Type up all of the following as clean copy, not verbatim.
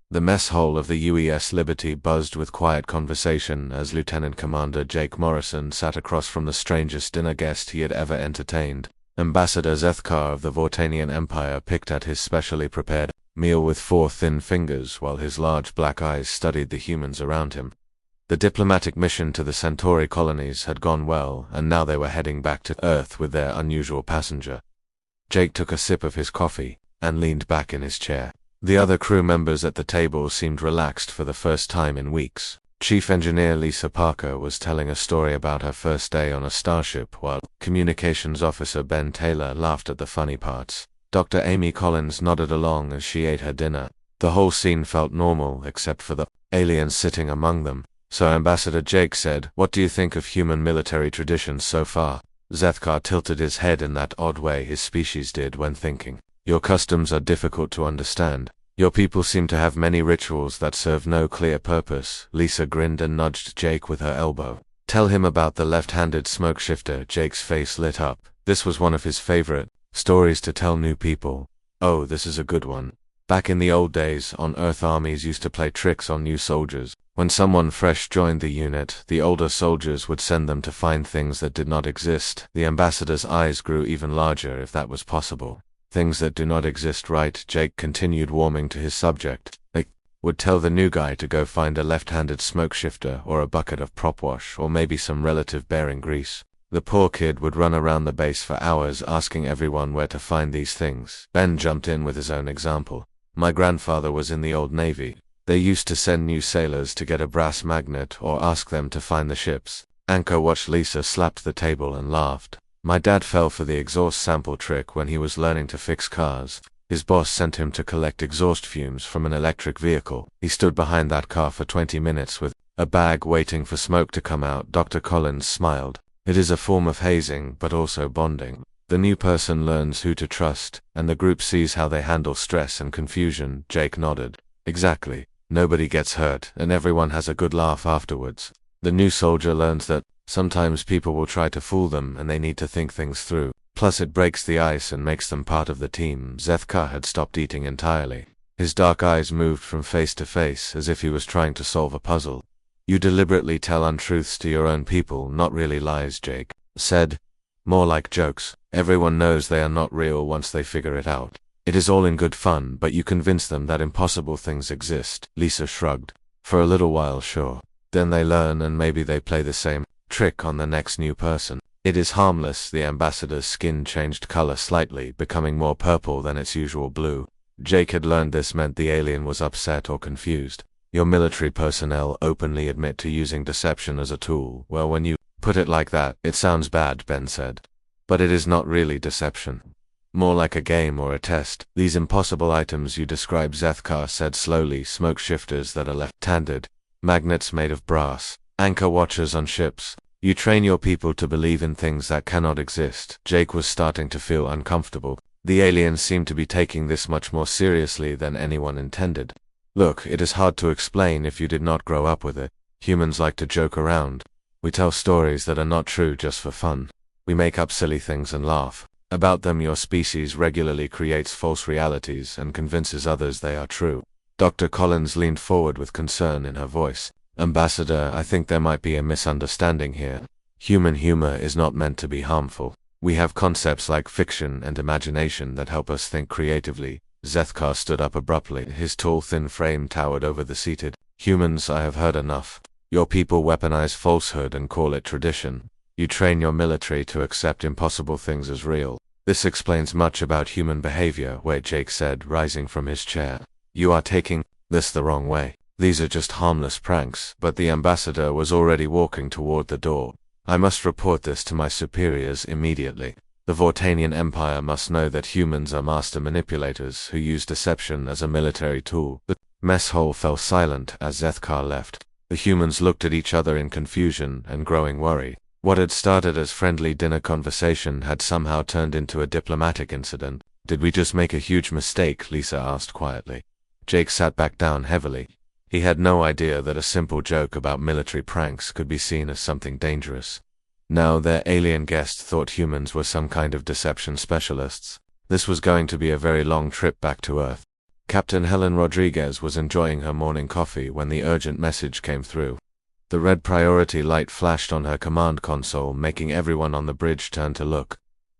The mess hall of the UES Liberty buzzed with quiet conversation as Lieutenant Commander Jake Morrison sat across from the strangest dinner guest he had ever entertained. Ambassador Zethkar of the Vortanian Empire picked at his specially prepared meal with 4 thin fingers while his large black eyes studied the humans around him. The diplomatic mission to the Centauri colonies had gone well, and now they were heading back to Earth with their unusual passenger. Jake took a sip of his coffee and leaned back in his chair. The other crew members at the table seemed relaxed for the first time in weeks. Chief Engineer Lisa Parker was telling a story about her first day on a starship, while Communications Officer Ben Taylor laughed at the funny parts. Dr. Amy Collins nodded along as she ate her dinner. The whole scene felt normal, except for the aliens sitting among them. So Ambassador Jake said, "What do you think of human military traditions so far?" Zethkar tilted his head in that odd way his species did when thinking. "Your customs are difficult to understand. Your people seem to have many rituals that serve no clear purpose." Lisa grinned and nudged Jake with her elbow. "Tell him about the left-handed smoke shifter." Jake's face lit up. This was one of his favorite stories to tell new people. "Oh, this is a good one. Back in the old days, on Earth, armies used to play tricks on new soldiers. When someone fresh joined the unit, the older soldiers would send them to find things that did not exist." The ambassador's eyes grew even larger, if that was possible. "Things that do not exist, right?" Jake continued, warming to his subject. "They would tell the new guy to go find a left-handed smoke shifter or a bucket of prop wash or maybe some relative bearing grease. The poor kid would run around the base for hours asking everyone where to find these things." Ben jumped in with his own example. "My grandfather was in the old Navy. They used to send new sailors to get a brass magnet or ask them to find the ships." Anchor watched Lisa slapped the table and laughed. "My dad fell for the exhaust sample trick when he was learning to fix cars. His boss sent him to collect exhaust fumes from an electric vehicle. He stood behind that car for 20 minutes with a bag waiting for smoke to come out." Dr. Collins smiled. "It is a form of hazing, but also bonding. The new person learns who to trust, and the group sees how they handle stress and confusion." Jake nodded. "Exactly. Nobody gets hurt, and everyone has a good laugh afterwards. The new soldier learns that sometimes people will try to fool them and they need to think things through. Plus it breaks the ice and makes them part of the team." Zethkar had stopped eating entirely. His dark eyes moved from face to face as if he was trying to solve a puzzle. "You deliberately tell untruths to your own people, not really lies," Jake said. "More like jokes. Everyone knows they are not real once they figure it out. It is all in good fun, but you convince them that impossible things exist." Lisa shrugged. "For a little while, sure. Then they learn and maybe they play the same trick on the next new person. It is harmless." The ambassador's skin changed color slightly, becoming more purple than its usual blue. Jake had learned this meant the alien was upset or confused. "Your military personnel openly admit to using deception as a tool." "Well, when you put it like that, it sounds bad," Ben said. "But it is not really deception. More like a game or a test. These impossible items you describe," Zethkar said slowly, "smoke shifters that are left-handed, magnets made of brass, anchor watchers on ships. You train your people to believe in things that cannot exist." Jake was starting to feel uncomfortable. The aliens seemed to be taking this much more seriously than anyone intended. "Look, it is hard to explain if you did not grow up with it. Humans like to joke around. We tell stories that are not true just for fun. We make up silly things and laugh about them. Your species regularly creates false realities and convinces others they are true." Dr. Collins leaned forward with concern in her voice. "Ambassador, I think there might be a misunderstanding here. Human humor is not meant to be harmful. We have concepts like fiction and imagination that help us think creatively." Zethkar stood up abruptly. His tall, thin frame towered over the seated humans. "I have heard enough. Your people weaponize falsehood and call it tradition. You train your military to accept impossible things as real. This explains much about human behavior." "Wait," Jake said, rising from his chair. "You are taking this the wrong way. These are just harmless pranks." But the ambassador was already walking toward the door. "I must report this to my superiors immediately. The Vortanian Empire must know that humans are master manipulators who use deception as a military tool." The mess hall fell silent as Zethkar left. The humans looked at each other in confusion and growing worry. What had started as friendly dinner conversation had somehow turned into a diplomatic incident. "Did we just make a huge mistake?" Lisa asked quietly. Jake sat back down heavily. He had no idea that a simple joke about military pranks could be seen as something dangerous. Now their alien guest thought humans were some kind of deception specialists. This was going to be a very long trip back to Earth. Captain Helen Rodriguez was enjoying her morning coffee when the urgent message came through. The red priority light flashed on her command console, making everyone on the bridge turn to look.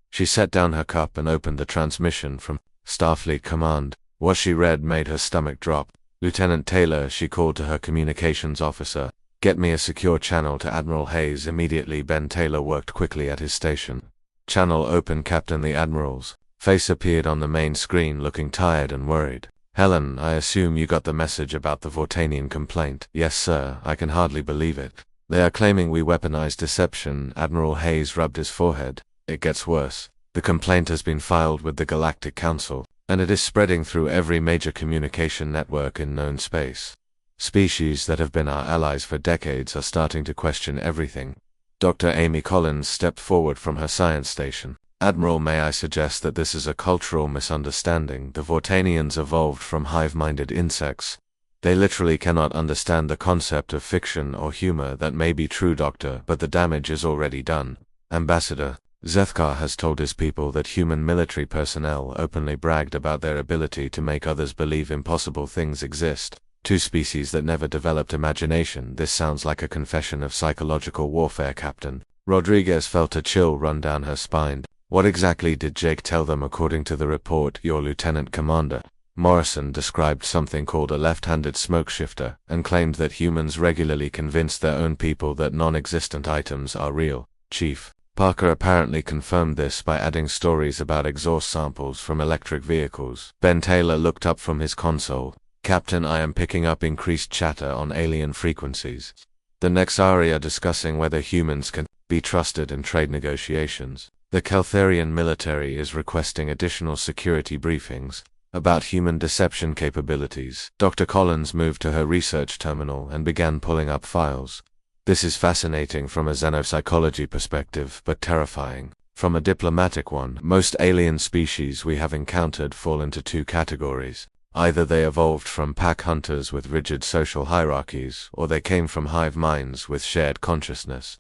She set down her cup and opened the transmission from Starfleet Command. What she read made her stomach drop. "Lieutenant Taylor," she called to her communications officer. "Get me a secure channel to Admiral Hayes immediately." Ben Taylor worked quickly at his station. "Channel open, Captain." The Admiral's face appeared on the main screen, looking tired and worried. "Helen, I assume you got the message about the Vortanian complaint." "Yes, sir. I can hardly believe it. They are claiming we weaponized deception." Admiral Hayes rubbed his forehead. "It gets worse. The complaint has been filed with the Galactic Council, and it is spreading through every major communication network in known space. Species that have been our allies for decades are starting to question everything." Dr. Amy Collins stepped forward from her science station. "Admiral, may I suggest that this is a cultural misunderstanding. The Vortanians evolved from hive-minded insects. They literally cannot understand the concept of fiction or humor." "That may be true, Doctor, but the damage is already done. Ambassador Zethkar has told his people that human military personnel openly bragged about their ability to make others believe impossible things exist. Two species that never developed imagination. This sounds like a confession of psychological warfare, Captain." Rodriguez felt a chill run down her spine. "What exactly did Jake tell them according to the report, your Lieutenant Commander?" Morrison described something called a left-handed smoke shifter, and claimed that humans regularly convince their own people that non-existent items are real. Chief Parker apparently confirmed this by adding stories about exhaust samples from electric vehicles. Ben Taylor looked up from his console. "Captain, I am picking up increased chatter on alien frequencies. The Nexari are discussing whether humans can be trusted in trade negotiations. The Keltharian military is requesting additional security briefings about human deception capabilities." Dr. Collins moved to her research terminal and began pulling up files. "This is fascinating from a xenopsychology perspective, but terrifying from a diplomatic one. Most alien species we have encountered fall into two categories. Either they evolved from pack hunters with rigid social hierarchies, or they came from hive minds with shared consciousness.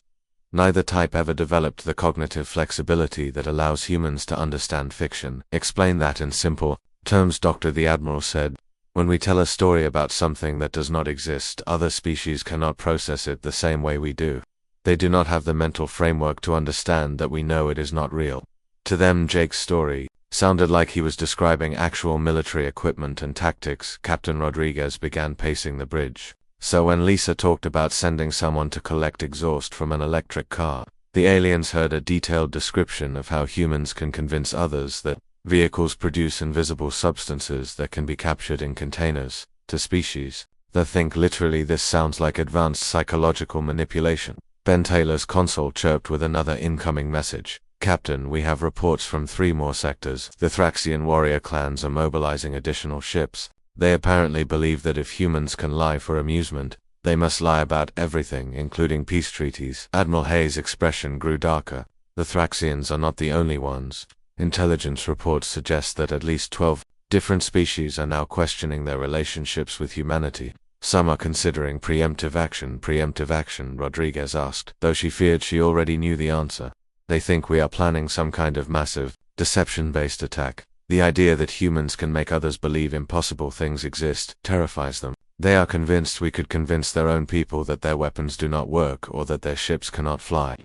Neither type ever developed the cognitive flexibility that allows humans to understand fiction." "Explain that in simple terms, Doctor," the Admiral said. "When we tell a story about something that does not exist, other species cannot process it the same way we do. They do not have the mental framework to understand that we know it is not real. To them, Jake's story sounded like he was describing actual military equipment and tactics." Captain Rodriguez began pacing the bridge. "So when Lisa talked about sending someone to collect exhaust from an electric car, the aliens heard a detailed description of how humans can convince others that vehicles produce invisible substances that can be captured in containers. To species that think literally, this sounds like advanced psychological manipulation." Ben Taylor's console chirped with another incoming message. "Captain, we have reports from 3 more sectors. The Thraxian warrior clans are mobilizing additional ships. They apparently believe that if humans can lie for amusement, they must lie about everything, including peace treaties." Admiral Hayes' expression grew darker. "The Thraxians are not the only ones. Intelligence reports suggest that at least 12 different species are now questioning their relationships with humanity. Some are considering preemptive action." "Preemptive action?" Rodriguez asked, though she feared she already knew the answer. "They think we are planning some kind of massive, deception-based attack. The idea that humans can make others believe impossible things exist terrifies them. They are convinced we could convince their own people that their weapons do not work or that their ships cannot fly."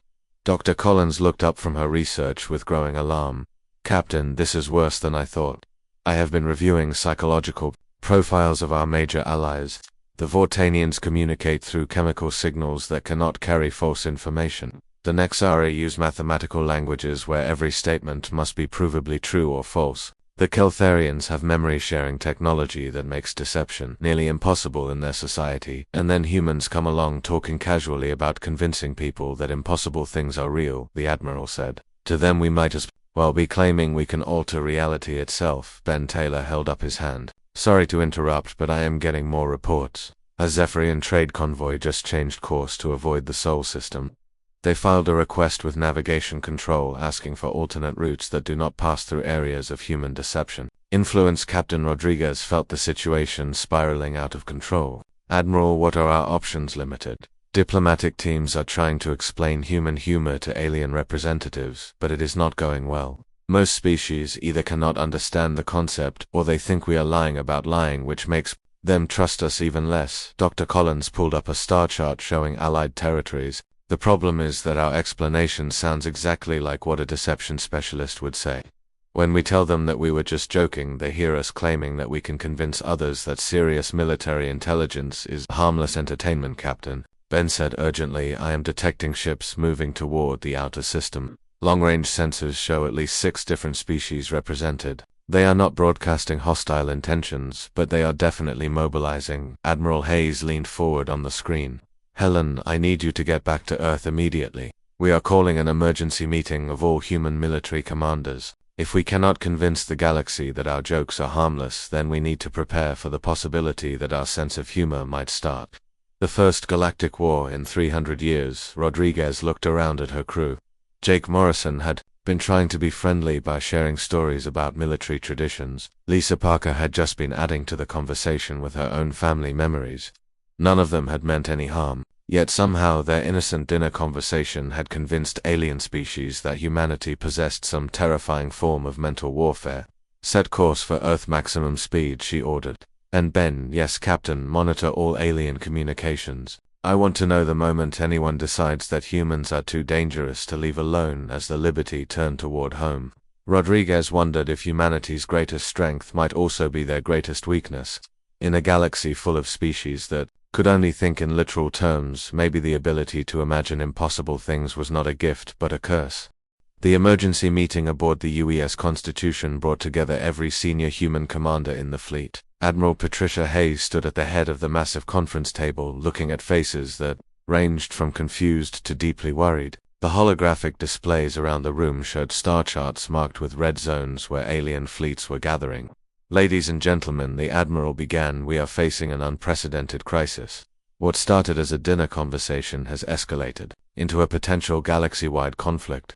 Dr. Collins looked up from her research with growing alarm. "Captain, this is worse than I thought. I have been reviewing psychological profiles of our major allies. The Vortanians communicate through chemical signals that cannot carry false information. The Nexari use mathematical languages where every statement must be provably true or false. The Keltharians have memory-sharing technology that makes deception nearly impossible in their society, and then humans come along talking casually about convincing people that impossible things are real," the Admiral said. "To them we might as well be claiming we can alter reality itself." Ben Taylor held up his hand. "Sorry to interrupt, but I am getting more reports. A Zephyrian trade convoy just changed course to avoid the Sol system. They filed a request with Navigation Control asking for alternate routes that do not pass through areas of human deception." Influence. Captain Rodriguez felt the situation spiraling out of control. "Admiral, what are our options? Limited. Diplomatic teams are trying to explain human humor to alien representatives, but it is not going well. Most species either cannot understand the concept or they think we are lying about lying, which makes them trust us even less. Dr. Collins pulled up a star chart showing allied territories. The problem is that our explanation sounds exactly like what a deception specialist would say. When we tell them that we were just joking, they hear us claiming that we can convince others that serious military intelligence is harmless entertainment. Captain, Ben said urgently, I am detecting ships moving toward the outer system. Long-range sensors show at least 6 different species represented. They are not broadcasting hostile intentions, but they are definitely mobilizing. Admiral Hayes leaned forward on the screen. Helen, I need you to get back to Earth immediately. We are calling an emergency meeting of all human military commanders. If we cannot convince the galaxy that our jokes are harmless, then we need to prepare for the possibility that our sense of humor might start. The first galactic war in 300 years. Rodriguez looked around at her crew. Jake Morrison had been trying to be friendly by sharing stories about military traditions. Lisa Parker had just been adding to the conversation with her own family memories. None of them had meant any harm, yet somehow their innocent dinner conversation had convinced alien species that humanity possessed some terrifying form of mental warfare. Set course for Earth maximum speed, she ordered. And Ben, yes Captain, monitor all alien communications. I want to know the moment anyone decides that humans are too dangerous to leave alone as the Liberty turned toward home. Rodriguez wondered if humanity's greatest strength might also be their greatest weakness. In a galaxy full of species that could only think in literal terms, maybe the ability to imagine impossible things was not a gift but a curse. The emergency meeting aboard the UES Constitution brought together every senior human commander in the fleet. Admiral Patricia Hayes stood at the head of the massive conference table, looking at faces that ranged from confused to deeply worried. The holographic displays around the room showed star charts marked with red zones where alien fleets were gathering. Ladies and gentlemen, the Admiral began, we are facing an unprecedented crisis. What started as a dinner conversation has escalated into a potential galaxy-wide conflict.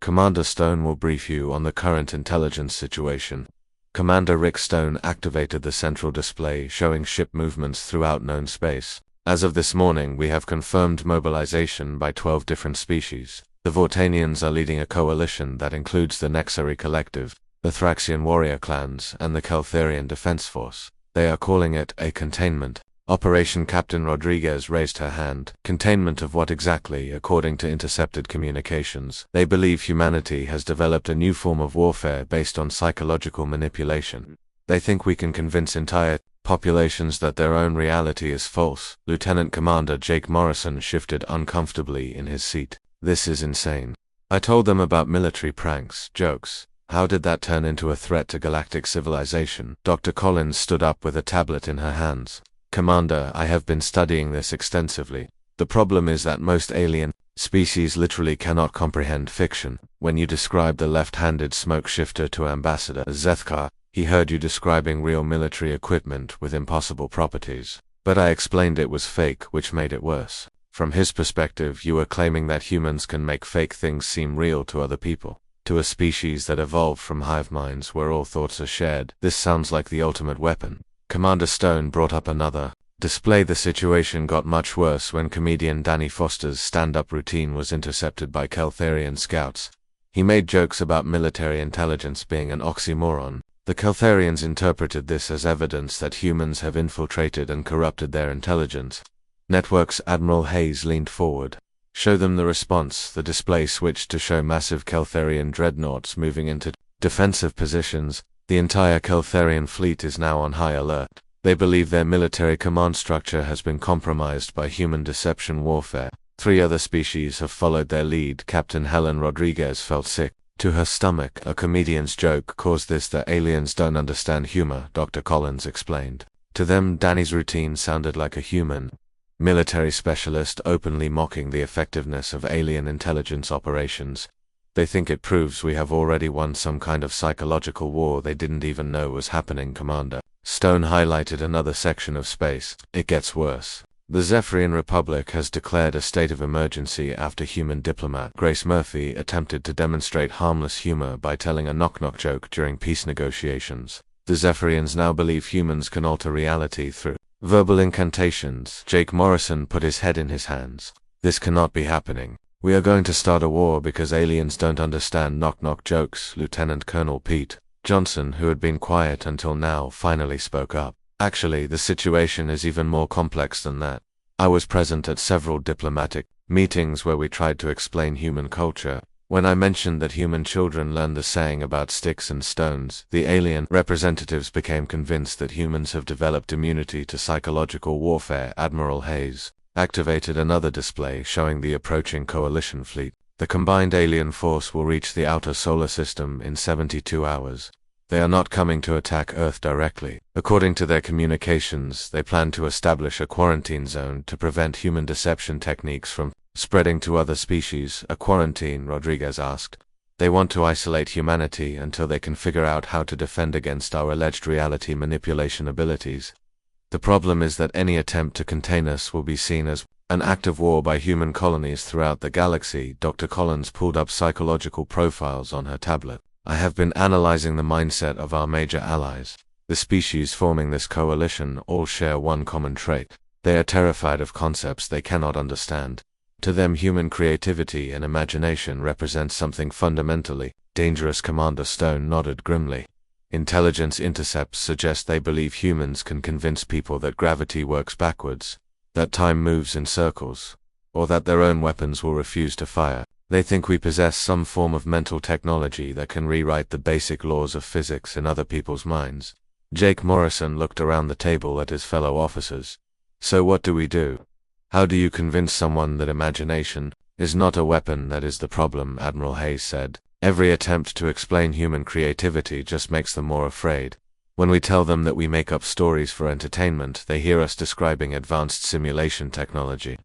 Commander Stone will brief you on the current intelligence situation. Commander Rick Stone activated the central display, showing ship movements throughout known space. As of this morning, we have confirmed mobilization by 12 different species. The Vortanians are leading a coalition that includes the Nexari Collective, the Thraxian warrior clans, and the Keltharian Defense Force. They are calling it a containment operation. Captain Rodriguez raised her hand. Containment of what exactly? According to intercepted communications, they believe humanity has developed a new form of warfare based on psychological manipulation. They think we can convince entire populations that their own reality is false. Lieutenant Commander Jake Morrison shifted uncomfortably in his seat. This is insane. I told them about military pranks, jokes. How did that turn into a threat to galactic civilization? Dr. Collins stood up with a tablet in her hands. Commander, I have been studying this extensively. The problem is that most alien species literally cannot comprehend fiction. When you described the left-handed smoke shifter to Ambassador Zethkar, he heard you describing real military equipment with impossible properties. But I explained it was fake, which made it worse. From his perspective, you were claiming that humans can make fake things seem real to other people. To a species that evolved from hive minds where all thoughts are shared, this sounds like the ultimate weapon. Commander Stone brought up another display. The situation got much worse when comedian Danny Foster's stand-up routine was intercepted by Keltharian scouts. He made jokes about military intelligence being an oxymoron. The Keltharians interpreted this as evidence that humans have infiltrated and corrupted their intelligence networks. Admiral Hayes leaned forward. Show them the response. The display switched to show massive Keltharian dreadnoughts moving into defensive positions. The entire Keltharian fleet is now on high alert. They believe their military command structure has been compromised by human deception warfare. 3 other species have followed their lead. Captain Helen Rodriguez felt sick to her stomach. A comedian's joke caused this. The aliens don't understand humor, Dr. Collins explained. To them, Danny's routine sounded like a human military specialist openly mocking the effectiveness of alien intelligence operations. They think it proves we have already won some kind of psychological war they didn't even know was happening. Commander Stone highlighted another section of space. It gets worse. The Zephyrian Republic has declared a state of emergency after human diplomat Grace Murphy attempted to demonstrate harmless humor by telling a knock-knock joke during peace negotiations. The Zephyrians now believe humans can alter reality through verbal incantations. Jake Morrison put his head in his hands. This cannot be happening. We are going to start a war because aliens don't understand knock-knock jokes. Lieutenant Colonel Pete Johnson, who had been quiet until now, finally spoke up. Actually, the situation is even more complex than that. I was present at several diplomatic meetings where we tried to explain human culture. When I mentioned that human children learn the saying about sticks and stones, the alien representatives became convinced that humans have developed immunity to psychological warfare. Admiral Hayes activated another display showing the approaching coalition fleet. The combined alien force will reach the outer solar system in 72 hours. They are not coming to attack Earth directly. According to their communications, they plan to establish a quarantine zone to prevent human deception techniques from spreading to other species. A quarantine? Rodriguez asked. They want to isolate humanity until they can figure out how to defend against our alleged reality manipulation abilities. The problem is that any attempt to contain us will be seen as an act of war by human colonies throughout the galaxy. Dr. Collins pulled up psychological profiles on her tablet. I have been analyzing the mindset of our major allies. The species forming this coalition all share one common trait. They are terrified of concepts they cannot understand. To them, human creativity and imagination represent something fundamentally dangerous. Commander Stone nodded grimly. Intelligence intercepts suggest they believe humans can convince people that gravity works backwards, that time moves in circles, or that their own weapons will refuse to fire. They think we possess some form of mental technology that can rewrite the basic laws of physics in other people's minds. Jake Morrison looked around the table at his fellow officers. So what do we do? How do you convince someone that imagination is not a weapon that is the problem? Admiral Hayes said. Every attempt to explain human creativity just makes them more afraid. When we tell them that we make up stories for entertainment, they hear us describing advanced simulation technology.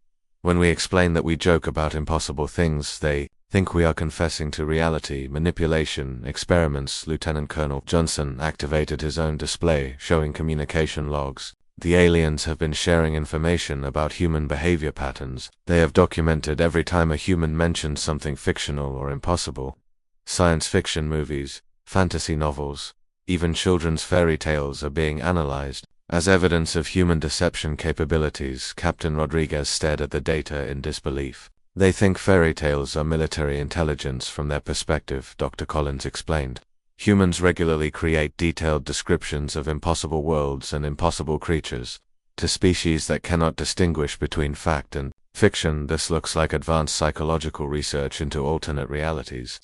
When we explain that we joke about impossible things, they think we are confessing to reality manipulation experiments. Lieutenant Colonel Johnson activated his own display, showing communication logs. The aliens have been sharing information about human behavior patterns. They have documented every time a human mentions something fictional or impossible. Science fiction movies, fantasy novels, even children's fairy tales are being analyzed as evidence of human deception capabilities. Captain Rodriguez stared at the data in disbelief. They think fairy tales are military intelligence from their perspective, Dr. Collins explained. Humans regularly create detailed descriptions of impossible worlds and impossible creatures. To species that cannot distinguish between fact and fiction, this looks like advanced psychological research into alternate realities.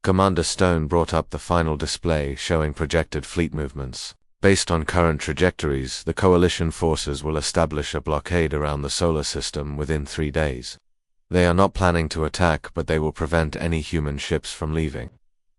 Commander Stone brought up the final display showing projected fleet movements. Based on current trajectories, the coalition forces will establish a blockade around the solar system within 3 days. They are not planning to attack, but they will prevent any human ships from leaving.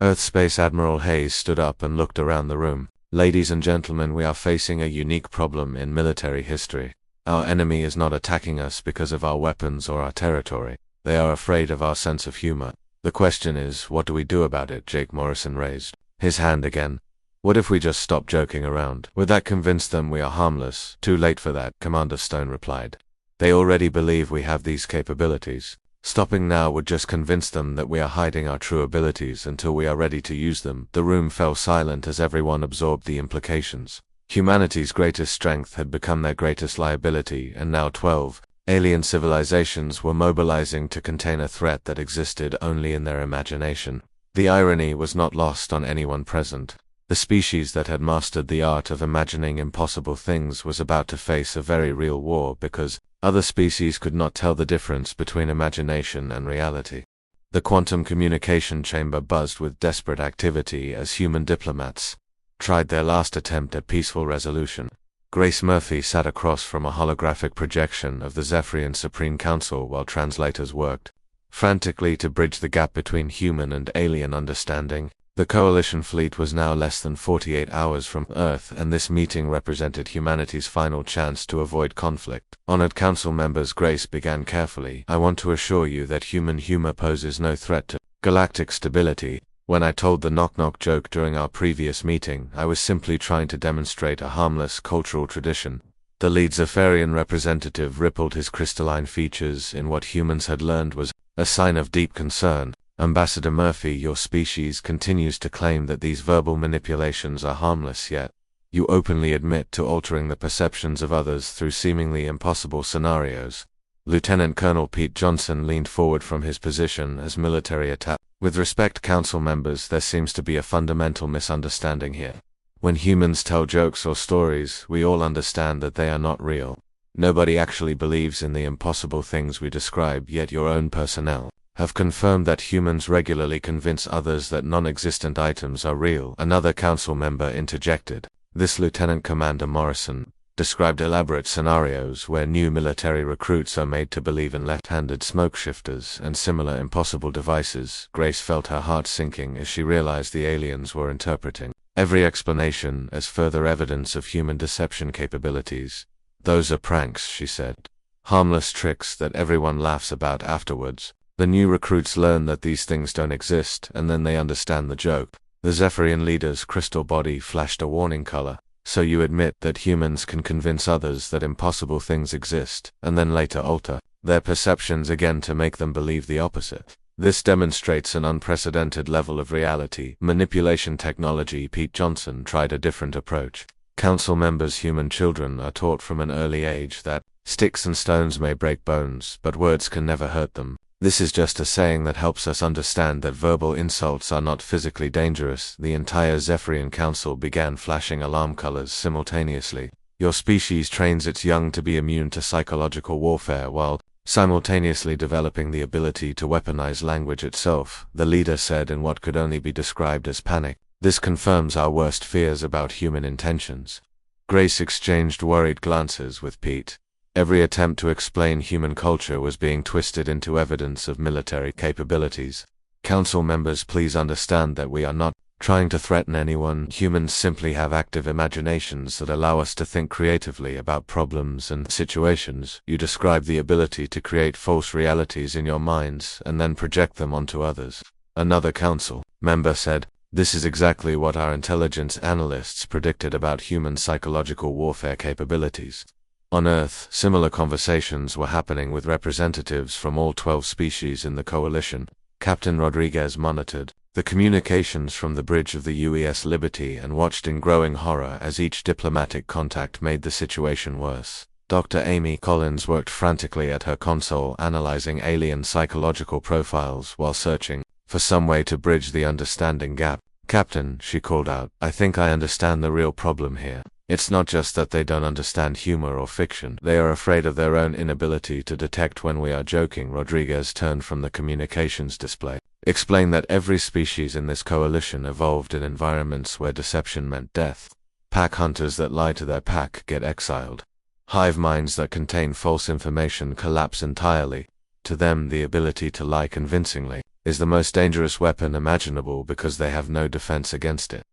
Earthspace Admiral Hayes stood up and looked around the room. Ladies and gentlemen, we are facing a unique problem in military history. Our enemy is not attacking us because of our weapons or our territory. They are afraid of our sense of humor. The question is, what do we do about it? Jake Morrison raised his hand again. What if we just stop joking around? Would that convince them we are harmless? Too late for that, Commander Stone replied. They already believe we have these capabilities. Stopping now would just convince them that we are hiding our true abilities until we are ready to use them. The room fell silent as everyone absorbed the implications. Humanity's greatest strength had become their greatest liability, and now 12 alien civilizations were mobilizing to contain a threat that existed only in their imagination. The irony was not lost on anyone present. The species that had mastered the art of imagining impossible things was about to face a very real war because other species could not tell the difference between imagination and reality. The quantum communication chamber buzzed with desperate activity as human diplomats tried their last attempt at peaceful resolution. Grace Murphy sat across from a holographic projection of the Zephyrian Supreme Council while translators worked frantically to bridge the gap between human and alien understanding. The coalition fleet was now less than 48 hours from Earth, and this meeting represented humanity's final chance to avoid conflict. Honored council members, Grace began carefully. I want to assure you that human humor poses no threat to galactic stability. When I told the knock-knock joke during our previous meeting, I was simply trying to demonstrate a harmless cultural tradition. The lead Zephyrian representative rippled his crystalline features in what humans had learned was a sign of deep concern. Ambassador Murphy, your species continues to claim that these verbal manipulations are harmless, yet you openly admit to altering the perceptions of others through seemingly impossible scenarios. Lieutenant Colonel Pete Johnson leaned forward from his position as military attaché. With respect, council members, there seems to be a fundamental misunderstanding here. When humans tell jokes or stories, we all understand that they are not real. Nobody actually believes in the impossible things we describe, yet your own personnel have confirmed that humans regularly convince others that non-existent items are real. Another council member interjected. This Lieutenant Commander Morrison described elaborate scenarios where new military recruits are made to believe in left-handed smoke shifters and similar impossible devices. Grace felt her heart sinking as she realized the aliens were interpreting every explanation as further evidence of human deception capabilities. Those are pranks, she said. Harmless tricks that everyone laughs about afterwards. The new recruits learn that these things don't exist, and then they understand the joke. The Zephyrian leader's crystal body flashed a warning color. So you admit that humans can convince others that impossible things exist, and then later alter their perceptions again to make them believe the opposite. This demonstrates an unprecedented level of reality manipulation technology. Pete Johnson tried a different approach. Council members, human children, are taught from an early age that sticks and stones may break bones, but words can never hurt them. This is just a saying that helps us understand that verbal insults are not physically dangerous. The entire Zephyrian Council began flashing alarm colors simultaneously. Your species trains its young to be immune to psychological warfare while simultaneously developing the ability to weaponize language itself, the leader said in what could only be described as panic. This confirms our worst fears about human intentions. Grace exchanged worried glances with Pete. Every attempt to explain human culture was being twisted into evidence of military capabilities. Council members, please understand that we are not trying to threaten anyone. Humans simply have active imaginations that allow us to think creatively about problems and situations. You describe the ability to create false realities in your minds and then project them onto others. Another council member said, "This is exactly what our intelligence analysts predicted about human psychological warfare capabilities." On Earth, similar conversations were happening with representatives from all 12 species in the coalition. Captain Rodriguez monitored the communications from the bridge of the UES Liberty and watched in growing horror as each diplomatic contact made the situation worse. Dr. Amy Collins worked frantically at her console analyzing alien psychological profiles while searching for some way to bridge the understanding gap. "Captain," she called out, "I think I understand the real problem here. It's not just that they don't understand humor or fiction. They are afraid of their own inability to detect when we are joking." Rodriguez turned from the communications display. "Explain that every species in this coalition evolved in environments where deception meant death. Pack hunters that lie to their pack get exiled. Hive minds that contain false information collapse entirely. To them, the ability to lie convincingly is the most dangerous weapon imaginable because they have no defense against it."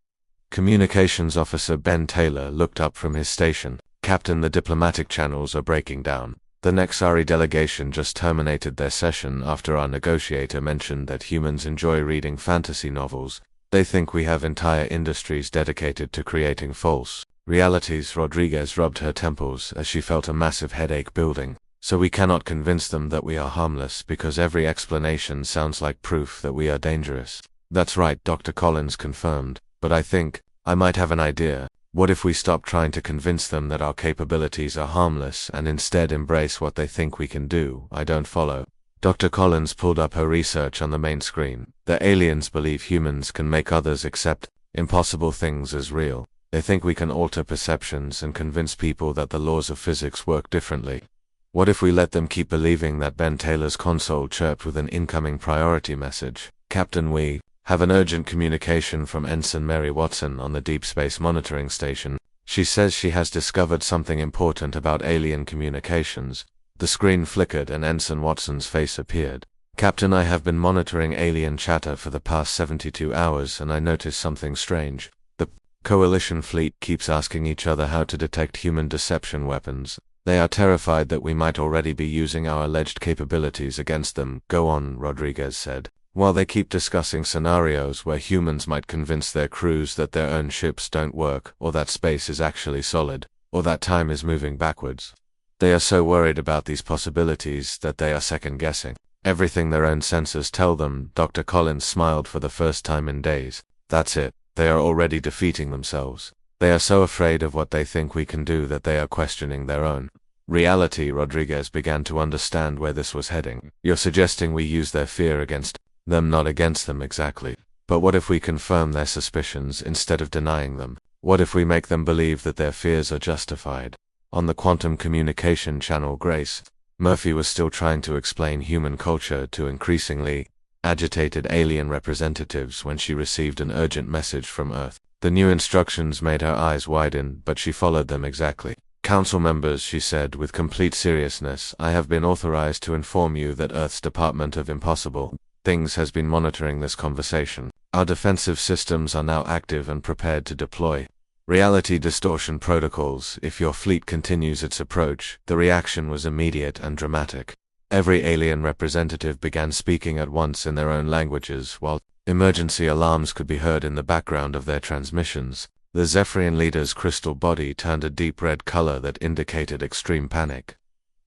Communications Officer Ben Taylor looked up from his station. "Captain, the diplomatic channels are breaking down. The Nexari delegation just terminated their session after our negotiator mentioned that humans enjoy reading fantasy novels. They think we have entire industries dedicated to creating false realities." Rodriguez rubbed her temples as she felt a massive headache building. "So we cannot convince them that we are harmless because every explanation sounds like proof that we are dangerous." "That's right," Dr. Collins confirmed. "But I think I might have an idea. What if we stop trying to convince them that our capabilities are harmless and instead embrace what they think we can do?" "I don't follow." Dr. Collins pulled up her research on the main screen. "The aliens believe humans can make others accept impossible things as real. They think we can alter perceptions and convince people that the laws of physics work differently. What if we let them keep believing that?" Ben Taylor's console chirped with an incoming priority message. "Captain, we have an urgent communication from Ensign Mary Watson on the Deep Space Monitoring Station. She says she has discovered something important about alien communications." The screen flickered and Ensign Watson's face appeared. "Captain, I have been monitoring alien chatter for the past 72 hours and I noticed something strange. The Coalition fleet keeps asking each other how to detect human deception weapons. They are terrified that we might already be using our alleged capabilities against them." "Go on," Rodriguez said. "While they keep discussing scenarios where humans might convince their crews that their own ships don't work, or that space is actually solid, or that time is moving backwards. They are so worried about these possibilities that they are second-guessing everything their own sensors tell them." Dr. Collins smiled for the first time in days. "That's it. They are already defeating themselves. They are so afraid of what they think we can do that they are questioning their own Reality, Rodriguez began to understand where this was heading. You're suggesting we use their fear against them, not against them exactly. But what if we confirm their suspicions instead of denying them? What if we make them believe that their fears are justified? On the quantum communication channel, Grace Murphy was still trying to explain human culture to increasingly agitated alien representatives when she received an urgent message from Earth. The new instructions made her eyes widen, but she followed them exactly. Council members, she said with complete seriousness, I have been authorized to inform you that Earth's Department of Impossible Things has been monitoring this conversation. Our defensive systems are now active and prepared to deploy reality distortion protocols if your fleet continues its approach. The reaction was immediate and dramatic. Every alien representative began speaking at once in their own languages, while emergency alarms could be heard in the background of their transmissions. The Zephyrian leader's crystal body turned a deep red color that indicated extreme panic.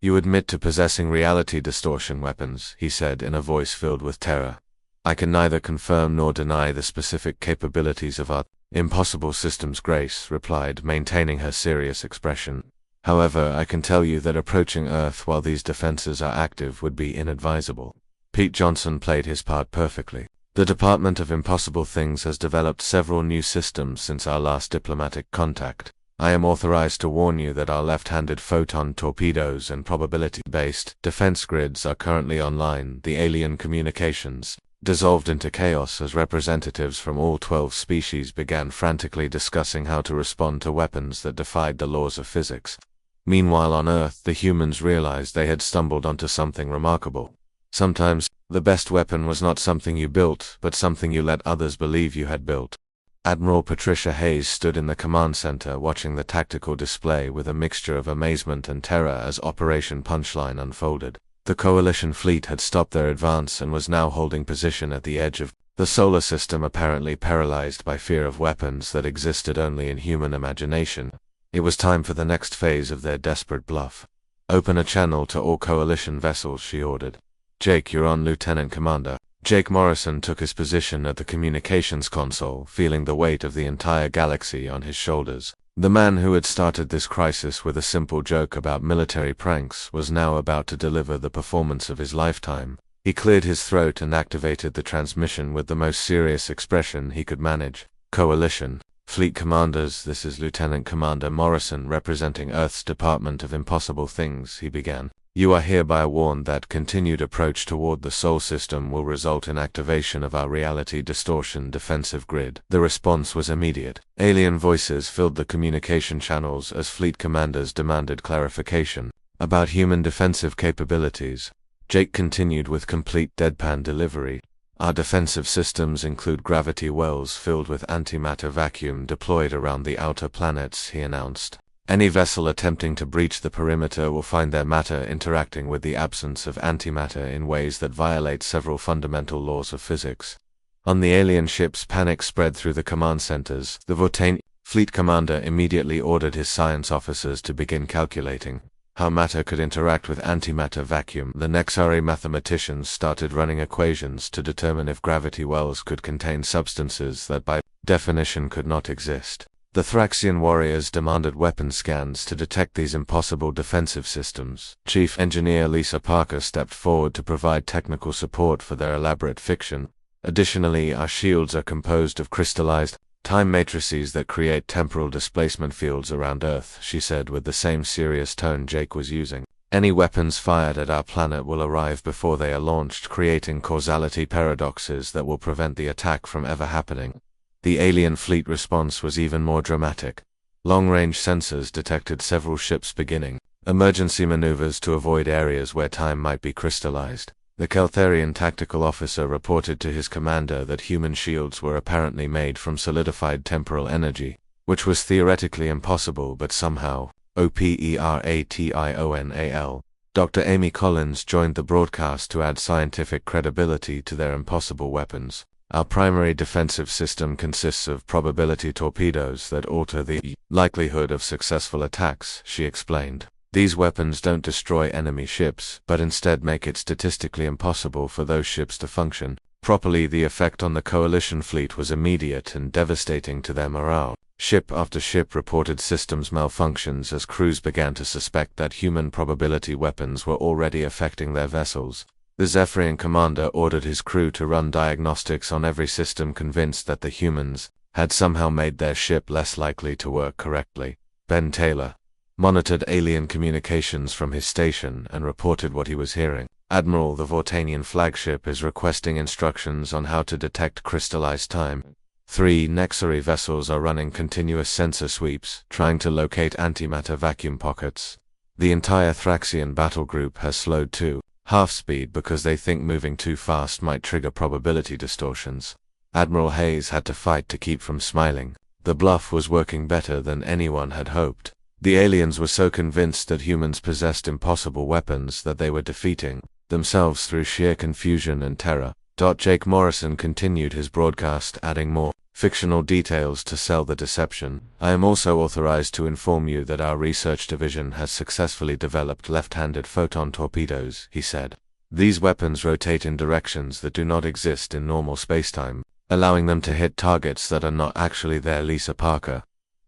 You admit to possessing reality distortion weapons, he said in a voice filled with terror. I can neither confirm nor deny the specific capabilities of our impossible systems, Grace replied, maintaining her serious expression. However, I can tell you that approaching Earth while these defenses are active would be inadvisable. Pete Johnson played his part perfectly. The Department of Impossible Things has developed several new systems since our last diplomatic contact. I am authorized to warn you that our left-handed photon torpedoes and probability-based defense grids are currently online. The alien communications dissolved into chaos as representatives from all 12 species began frantically discussing how to respond to weapons that defied the laws of physics. Meanwhile on Earth, the humans realized they had stumbled onto something remarkable. Sometimes, the best weapon was not something you built, but something you let others believe you had built. Admiral Patricia Hayes stood in the command center watching the tactical display with a mixture of amazement and terror as Operation Punchline unfolded. The Coalition fleet had stopped their advance and was now holding position at the edge of the solar system, apparently paralyzed by fear of weapons that existed only in human imagination. It was time for the next phase of their desperate bluff. Open a channel to all Coalition vessels, she ordered. Jake, you're on, Lieutenant Commander. Jake Morrison took his position at the communications console, feeling the weight of the entire galaxy on his shoulders. The man who had started this crisis with a simple joke about military pranks was now about to deliver the performance of his lifetime. He cleared his throat and activated the transmission with the most serious expression he could manage. Coalition Fleet Commanders, this is Lieutenant Commander Morrison representing Earth's Department of Impossible Things, he began. You are hereby warned that continued approach toward the Sol system will result in activation of our reality distortion defensive grid. The response was immediate. Alien voices filled the communication channels as fleet commanders demanded clarification about human defensive capabilities. Jake continued with complete deadpan delivery. Our defensive systems include gravity wells filled with antimatter vacuum deployed around the outer planets, he announced. Any vessel attempting to breach the perimeter will find their matter interacting with the absence of antimatter in ways that violate several fundamental laws of physics. On the alien ships, panic spread through the command centers. The Vortane fleet commander immediately ordered his science officers to begin calculating how matter could interact with antimatter vacuum. The Nexari mathematicians started running equations to determine if gravity wells could contain substances that by definition could not exist. The Thraxian warriors demanded weapon scans to detect these impossible defensive systems. Chief Engineer Lisa Parker stepped forward to provide technical support for their elaborate fiction. Additionally, our shields are composed of crystallized time matrices that create temporal displacement fields around Earth, she said with the same serious tone Jake was using. Any weapons fired at our planet will arrive before they are launched, creating causality paradoxes that will prevent the attack from ever happening. The alien fleet response was even more dramatic. Long-range sensors detected several ships beginning emergency maneuvers to avoid areas where time might be crystallized. The Keltharian tactical officer reported to his commander that human shields were apparently made from solidified temporal energy, which was theoretically impossible but somehow operational. Dr. Amy Collins joined the broadcast to add scientific credibility to their impossible weapons. Our primary defensive system consists of probability torpedoes that alter the likelihood of successful attacks, she explained. These weapons don't destroy enemy ships, but instead make it statistically impossible for those ships to function. properly, the effect on the Coalition fleet was immediate and devastating to their morale. Ship after ship reported systems malfunctions as crews began to suspect that human probability weapons were already affecting their vessels. The Zephyrian commander ordered his crew to run diagnostics on every system, convinced that the humans had somehow made their ship less likely to work correctly. Ben Taylor monitored alien communications from his station and reported what he was hearing. Admiral, the Vortanian flagship is requesting instructions on how to detect crystallized time. 3 Nexari vessels are running continuous sensor sweeps, trying to locate antimatter vacuum pockets. The entire Thraxian battle group has slowed to half speed because they think moving too fast might trigger probability distortions. Admiral Hayes had to fight to keep from smiling. The bluff was working better than anyone had hoped. The aliens were so convinced that humans possessed impossible weapons that they were defeating themselves through sheer confusion and terror. Jake Morrison continued his broadcast, adding more fictional details to sell the deception. I am also authorized to inform you that our research division has successfully developed left-handed photon torpedoes, he said. These weapons rotate in directions that do not exist in normal spacetime, allowing them to hit targets that are not actually there. Lisa Parker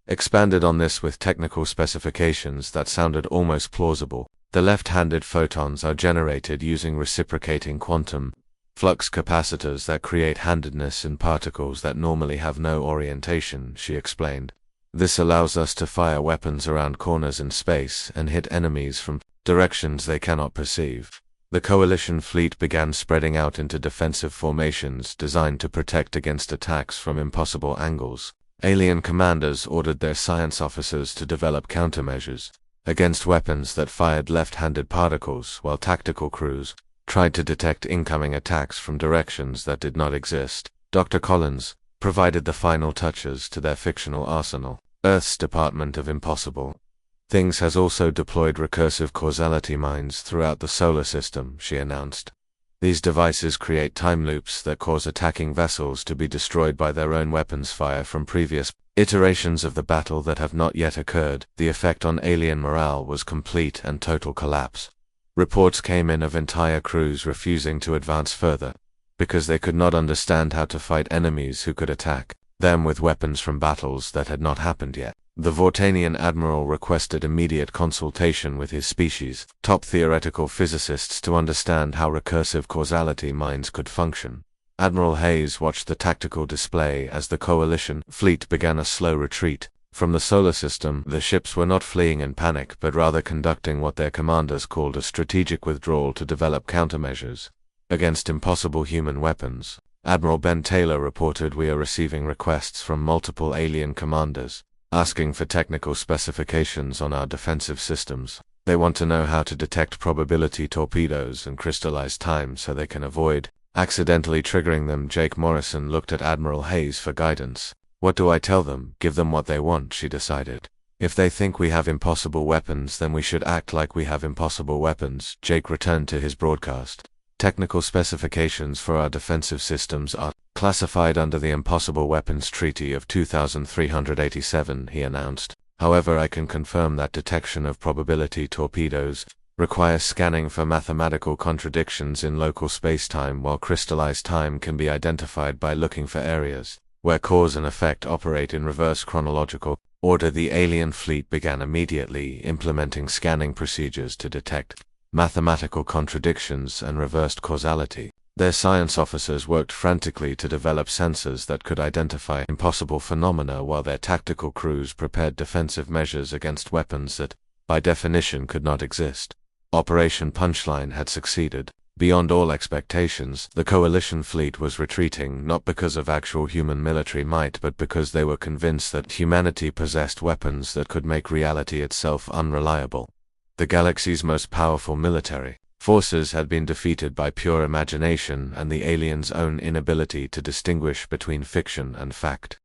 expanded on this with technical specifications that sounded almost plausible. The left-handed photons are generated using reciprocating quantum flux capacitors that create handedness in particles that normally have no orientation, she explained. This allows us to fire weapons around corners in space and hit enemies from directions they cannot perceive. The Coalition fleet began spreading out into defensive formations designed to protect against attacks from impossible angles. Alien commanders ordered their science officers to develop countermeasures against weapons that fired left-handed particles, while tactical crews tried to detect incoming attacks from directions that did not exist. Dr. Collins provided the final touches to their fictional arsenal. Earth's Department of Impossible Things has also deployed recursive causality mines throughout the solar system, she announced. These devices create time loops that cause attacking vessels to be destroyed by their own weapons fire from previous iterations of the battle that have not yet occurred. The effect on alien morale was complete and total collapse. Reports came in of entire crews refusing to advance further, because they could not understand how to fight enemies who could attack them with weapons from battles that had not happened yet. The Vortanian admiral requested immediate consultation with his species' top theoretical physicists to understand how recursive causality mines could function. Admiral Hayes watched the tactical display as the Coalition fleet began a slow retreat from the solar system. The ships were not fleeing in panic, but rather conducting what their commanders called a strategic withdrawal to develop countermeasures against impossible human weapons. Admiral Ben Taylor reported, "We are receiving requests from multiple alien commanders asking for technical specifications on our defensive systems. They want to know how to detect probability torpedoes and crystallized time so they can avoid accidentally triggering them." Jake Morrison looked at Admiral Hayes for guidance. "What do I tell them? Give them what they want," she decided. "If they think we have impossible weapons, then we should act like we have impossible weapons." Jake returned to his broadcast. "Technical specifications for our defensive systems are classified under the Impossible Weapons Treaty of 2387, he announced. "However, I can confirm that detection of probability torpedoes requires scanning for mathematical contradictions in local spacetime, while crystallized time can be identified by looking for areas where cause and effect operate in reverse chronological order." The alien fleet began immediately implementing scanning procedures to detect mathematical contradictions and reversed causality. Their science officers worked frantically to develop sensors that could identify impossible phenomena, while their tactical crews prepared defensive measures against weapons that, by definition, could not exist. Operation Punchline had succeeded. Beyond all expectations, the Coalition fleet was retreating not because of actual human military might, but because they were convinced that humanity possessed weapons that could make reality itself unreliable. The galaxy's most powerful military forces had been defeated by pure imagination and the aliens' own inability to distinguish between fiction and fact.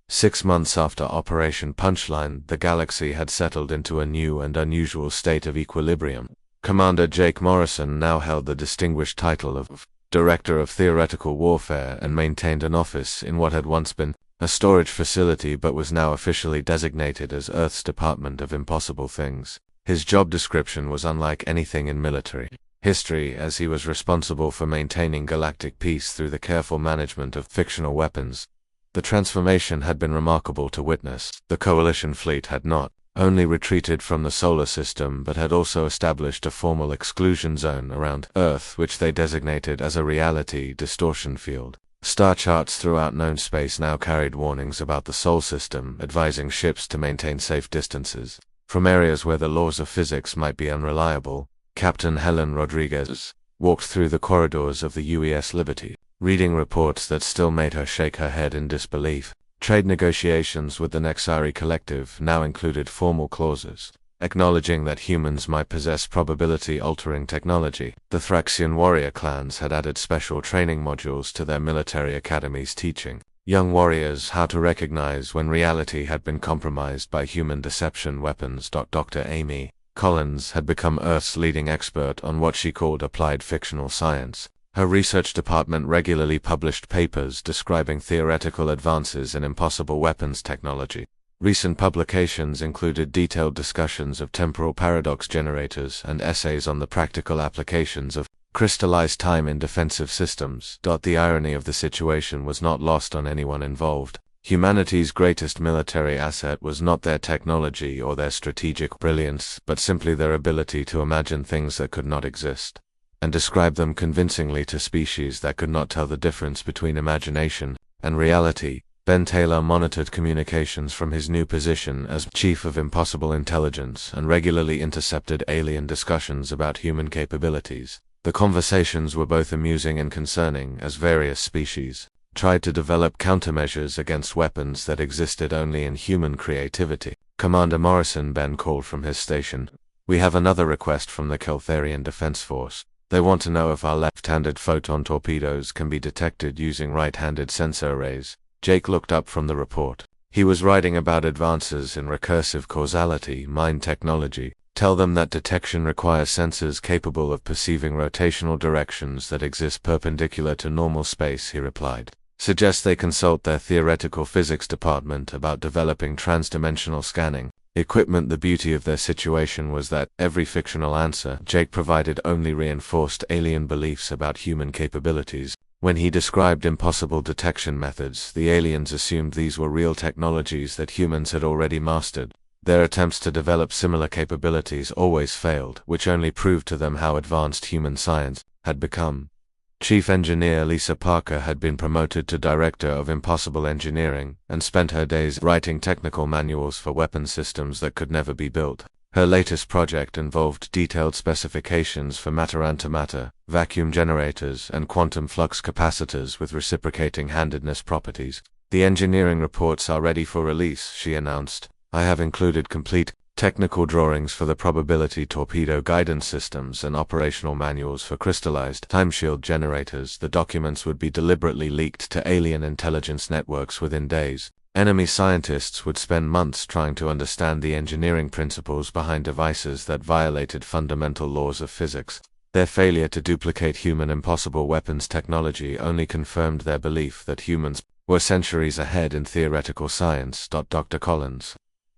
6 months after Operation Punchline, the galaxy had settled into a new and unusual state of equilibrium. Commander Jake Morrison now held the distinguished title of Director of Theoretical Warfare and maintained an office in what had once been a storage facility but was now officially designated as Earth's Department of Impossible Things. His job description was unlike anything in military history, as he was responsible for maintaining galactic peace through the careful management of fictional weapons. The transformation had been remarkable to witness. The Coalition fleet had not only retreated from the solar system but had also established a formal exclusion zone around Earth, which they designated as a reality distortion field. Star charts throughout known space now carried warnings about the Sol system, advising ships to maintain safe distances from areas where the laws of physics might be unreliable. Captain Helen Rodriguez walked through the corridors of the UES Liberty, reading reports that still made her shake her head in disbelief. Trade negotiations with the Nexari Collective now included formal clauses acknowledging that humans might possess probability-altering technology. The Thraxian warrior clans had added special training modules to their military academies, teaching young warriors how to recognize when reality had been compromised by human deception weapons. Dr. Amy Collins had become Earth's leading expert on what she called applied fictional science. Her research department regularly published papers describing theoretical advances in impossible weapons technology. Recent publications included detailed discussions of temporal paradox generators and essays on the practical applications of crystallized time in defensive systems. The irony of the situation was not lost on anyone involved. Humanity's greatest military asset was not their technology or their strategic brilliance, but simply their ability to imagine things that could not exist, and describe them convincingly to species that could not tell the difference between imagination and reality. Ben Taylor monitored communications from his new position as Chief of Impossible Intelligence and regularly intercepted alien discussions about human capabilities. The conversations were both amusing and concerning, as various species tried to develop countermeasures against weapons that existed only in human creativity. Commander Morrison, Ben called from his station. "We have another request from the Keltharian Defense Force. They want to know if our left-handed photon torpedoes can be detected using right-handed sensor arrays." Jake looked up from the report. He was writing about advances in recursive causality, mind technology. "Tell them that detection requires sensors capable of perceiving rotational directions that exist perpendicular to normal space," he replied. "Suggest they consult their theoretical physics department about developing transdimensional scanning equipment." The beauty of their situation was that every fictional answer Jake provided only reinforced alien beliefs about human capabilities. When he described impossible detection methods, the aliens assumed these were real technologies that humans had already mastered. Their attempts to develop similar capabilities always failed, which only proved to them how advanced human science had become. Chief Engineer Lisa Parker had been promoted to Director of Impossible Engineering and spent her days writing technical manuals for weapon systems that could never be built. Her latest project involved detailed specifications for matter-antimatter, vacuum generators, and quantum flux capacitors with reciprocating handedness properties. "The engineering reports are ready for release," she announced. "I have included complete technical drawings for the probability torpedo guidance systems and operational manuals for crystallized timeshield generators." The documents would be deliberately leaked to alien intelligence networks within days. Enemy scientists would spend months trying to understand the engineering principles behind devices that violated fundamental laws of physics. Their failure to duplicate human impossible weapons technology only confirmed their belief that humans were centuries ahead in theoretical science. Dr. Collins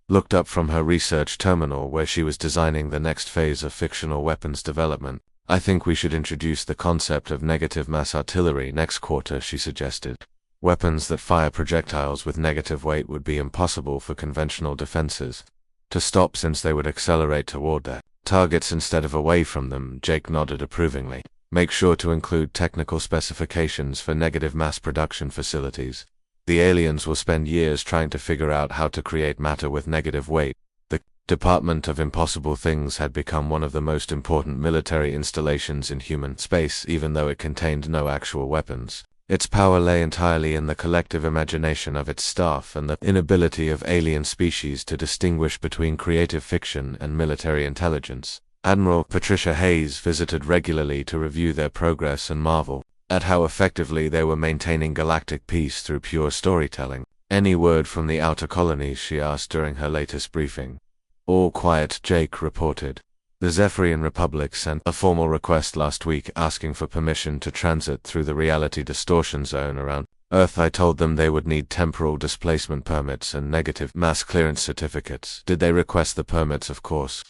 looked up from her research terminal where she was designing the next phase of fictional weapons development. "I think we should introduce the concept of negative mass artillery next quarter," she suggested. Weapons that fire projectiles with negative weight would be impossible for conventional defenses to stop, since they would accelerate toward their targets instead of away from them. Jake nodded approvingly. "Make sure to include technical specifications for negative mass production facilities. The aliens will spend years trying to figure out how to create matter with negative weight." The Department of Impossible Things had become one of the most important military installations in human space, even though it contained no actual weapons. Its power lay entirely in the collective imagination of its staff and the inability of alien species to distinguish between creative fiction and military intelligence. Admiral Patricia Hayes visited regularly to review their progress and marvel at how effectively they were maintaining galactic peace through pure storytelling. "Any word from the outer colonies?" she asked during her latest briefing. "All quiet," Jake reported. "The Zephyrian Republic sent a formal request last week asking for permission to transit through the reality distortion zone around Earth. I told them they would need temporal displacement permits and negative mass clearance certificates." "Did they request the permits?" "Of course.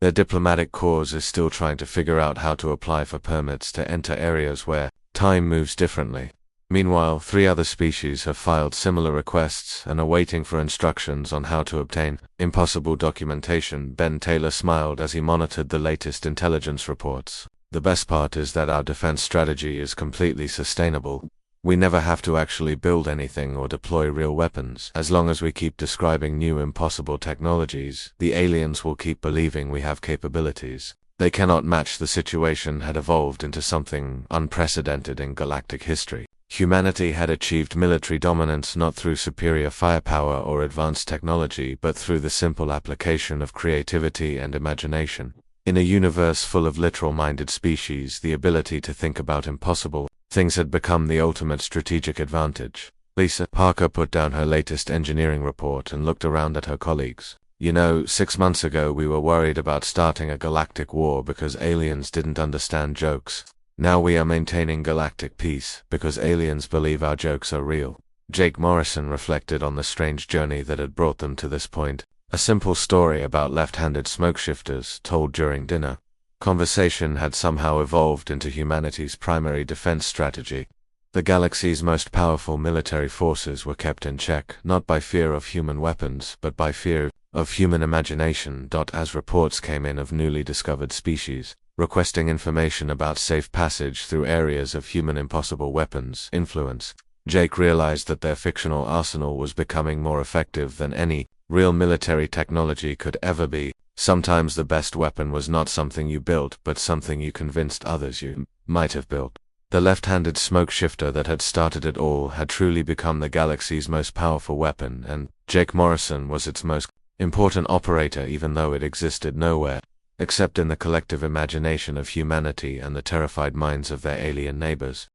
Their diplomatic corps is still trying to figure out how to apply for permits to enter areas where time moves differently. Meanwhile, 3 other species have filed similar requests and are waiting for instructions on how to obtain impossible documentation. Ben Taylor smiled as he monitored the latest intelligence reports. The best part is that our defense strategy is completely sustainable. We never have to actually build anything or deploy real weapons. As long as we keep describing new impossible technologies, the aliens will keep believing we have capabilities they cannot match. The situation had evolved into something unprecedented in galactic history. Humanity had achieved military dominance not through superior firepower or advanced technology, but through the simple application of creativity and imagination. In a universe full of literal-minded species, the ability to think about impossible things had become the ultimate strategic advantage. Lisa Parker put down her latest engineering report and looked around at her colleagues. 6 months ago we were worried about starting a galactic war because aliens didn't understand jokes. Now we are maintaining galactic peace because aliens believe our jokes are real. Jake Morrison reflected on the strange journey that had brought them to this point. A simple story about left-handed smoke shifters told during dinner. Conversation had somehow evolved into humanity's primary defense strategy. The galaxy's most powerful military forces were kept in check, not by fear of human weapons, but by fear of human imagination. As reports came in of newly discovered species requesting information about safe passage through areas of human impossible weapons influence, Jake realized that their fictional arsenal was becoming more effective than any real military technology could ever be. Sometimes the best weapon was not something you built, but something you convinced others you might have built. The left-handed smoke shifter that had started it all had truly become the galaxy's most powerful weapon, and Jake Morrison was its most important operator, even though it existed nowhere except in the collective imagination of humanity and the terrified minds of their alien neighbors.